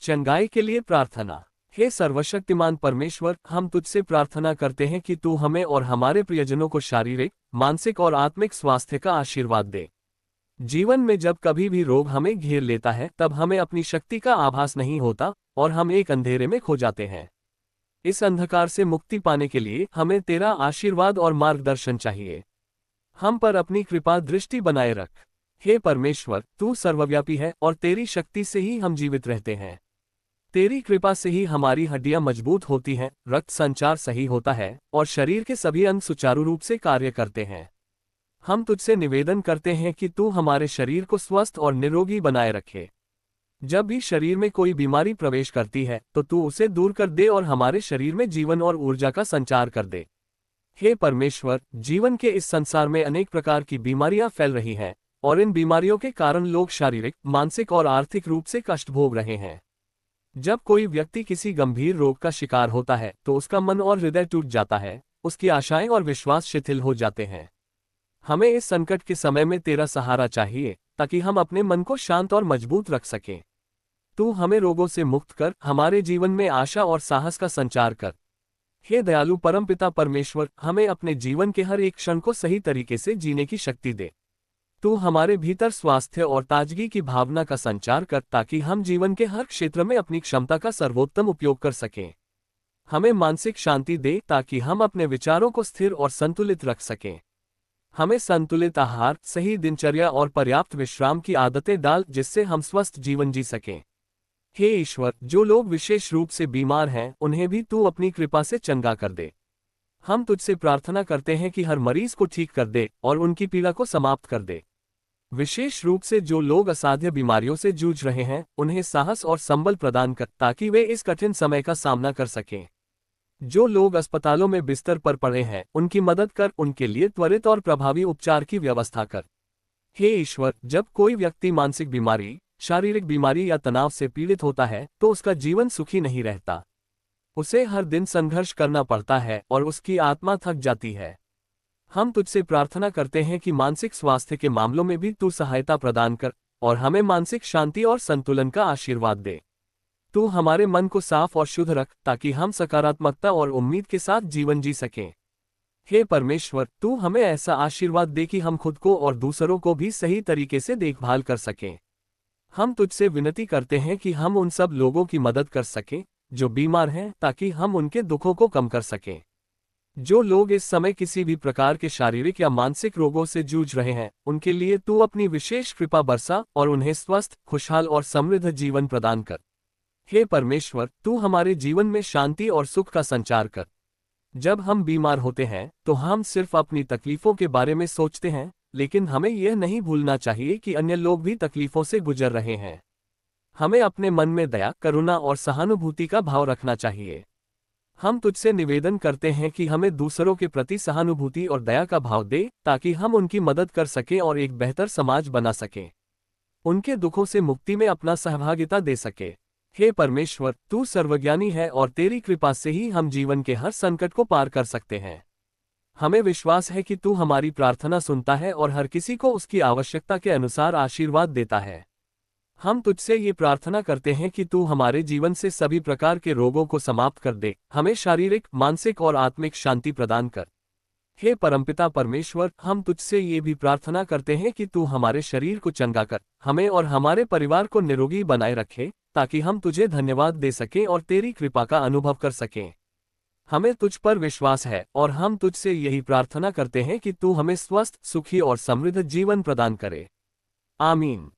चंगाई के लिए प्रार्थना। हे सर्वशक्तिमान परमेश्वर, हम तुझसे प्रार्थना करते हैं कि तू हमें और हमारे प्रियजनों को शारीरिक, मानसिक और आत्मिक स्वास्थ्य का आशीर्वाद दे। जीवन में जब कभी भी रोग हमें घेर लेता है तब हमें अपनी शक्ति का आभास नहीं होता और हम एक अंधेरे में खो जाते हैं। इस अंधकार से मुक्ति पाने के लिए हमें तेरा आशीर्वाद और मार्गदर्शन चाहिए। हम पर अपनी कृपा दृष्टि बनाए रख। हे परमेश्वर, तू सर्वव्यापी है और तेरी शक्ति से ही हम जीवित रहते हैं। तेरी कृपा से ही हमारी हड्डियां मजबूत होती हैं, रक्त संचार सही होता है और शरीर के सभी अंग सुचारू रूप से कार्य करते हैं। हम तुझसे निवेदन करते हैं कि तू हमारे शरीर को स्वस्थ और निरोगी बनाए रखे। जब भी शरीर में कोई बीमारी प्रवेश करती है तो तू उसे दूर कर दे और हमारे शरीर में जीवन और ऊर्जा का संचार कर दे। हे परमेश्वर, जीवन के इस संसार में अनेक प्रकार की बीमारियां फैल रही हैं और इन बीमारियों के कारण लोग शारीरिक, मानसिक और आर्थिक रूप से कष्ट भोग रहे हैं। जब कोई व्यक्ति किसी गंभीर रोग का शिकार होता है तो उसका मन और हृदय टूट जाता है, उसकी आशाएं और विश्वास शिथिल हो जाते हैं। हमें इस संकट के समय में तेरा सहारा चाहिए ताकि हम अपने मन को शांत और मजबूत रख सकें। तू हमें रोगों से मुक्त कर हमारे जीवन में आशा और साहस का संचार कर। हे दयालु परमपिता परमेश्वर, हमें अपने जीवन के हर एक क्षण को सही तरीके से जीने की शक्ति दे। तू हमारे भीतर स्वास्थ्य और ताजगी की भावना का संचार कर ताकि हम जीवन के हर क्षेत्र में अपनी क्षमता का सर्वोत्तम उपयोग कर सकें। हमें मानसिक शांति दे ताकि हम अपने विचारों को स्थिर और संतुलित रख सकें। हमें संतुलित आहार, सही दिनचर्या और पर्याप्त विश्राम की आदतें डाल जिससे हम स्वस्थ जीवन जी सकें। हे ईश्वर, जो लोग विशेष रूप से बीमार हैं उन्हें भी तू अपनी कृपा से चंगा कर दे। हम तुझसे प्रार्थना करते हैं कि हर मरीज को ठीक कर दे और उनकी पीड़ा को समाप्त कर दे। विशेष रूप से जो लोग असाध्य बीमारियों से जूझ रहे हैं उन्हें साहस और संबल प्रदान कर ताकि वे इस कठिन समय का सामना कर सकें। जो लोग अस्पतालों में बिस्तर पर पड़े हैं उनकी मदद कर उनके लिए त्वरित और प्रभावी उपचार की व्यवस्था कर। हे ईश्वर, जब कोई व्यक्ति मानसिक बीमारी, शारीरिक बीमारी या तनाव से पीड़ित होता है तो उसका जीवन सुखी नहीं रहता। उसे हर दिन संघर्ष करना पड़ता है और उसकी आत्मा थक जाती है। हम तुझसे प्रार्थना करते हैं कि मानसिक स्वास्थ्य के मामलों में भी तू सहायता प्रदान कर और हमें मानसिक शांति और संतुलन का आशीर्वाद दे। तू हमारे मन को साफ और शुद्ध रख ताकि हम सकारात्मकता और उम्मीद के साथ जीवन जी सकें। हे परमेश्वर, तू हमें ऐसा आशीर्वाद दे कि हम खुद को और दूसरों को भी सही तरीके से देखभाल कर सकें। हम तुझसे विनती करते हैं कि हम उन सब लोगों की मदद कर सकें जो बीमार हैं ताकि हम उनके दुखों को कम कर सकें। जो लोग इस समय किसी भी प्रकार के शारीरिक या मानसिक रोगों से जूझ रहे हैं उनके लिए तू अपनी विशेष कृपा बरसा और उन्हें स्वस्थ, खुशहाल और समृद्ध जीवन प्रदान कर। हे परमेश्वर, तू हमारे जीवन में शांति और सुख का संचार कर। जब हम बीमार होते हैं तो हम सिर्फ अपनी तकलीफों के बारे में सोचते हैं, लेकिन हमें यह नहीं भूलना चाहिए कि अन्य लोग भी तकलीफों से गुजर रहे हैं। हमें अपने मन में दया, करुणा और सहानुभूति का भाव रखना चाहिए। हम तुझसे निवेदन करते हैं कि हमें दूसरों के प्रति सहानुभूति और दया का भाव दे ताकि हम उनकी मदद कर सकें और एक बेहतर समाज बना सकें। उनके दुखों से मुक्ति में अपना सहभागिता दे सके। हे परमेश्वर, तू सर्वज्ञानी है और तेरी कृपा से ही हम जीवन के हर संकट को पार कर सकते हैं। हमें विश्वास है कि तू हमारी प्रार्थना सुनता है और हर किसी को उसकी आवश्यकता के अनुसार आशीर्वाद देता है। हम तुझसे ये प्रार्थना करते हैं कि तू हमारे जीवन से सभी प्रकार के रोगों को समाप्त कर दे, हमें शारीरिक, मानसिक और आत्मिक शांति प्रदान कर। हे परमपिता परमेश्वर, हम तुझसे ये भी प्रार्थना करते हैं कि तू हमारे शरीर को चंगा कर, हमें और हमारे परिवार को निरोगी बनाए रखे ताकि हम तुझे धन्यवाद दे सकें और तेरी कृपा का अनुभव कर सकें। हमें तुझ पर विश्वास है और हम तुझसे यही प्रार्थना करते हैं कि तू हमें स्वस्थ, सुखी और समृद्ध जीवन प्रदान करे। आमीन।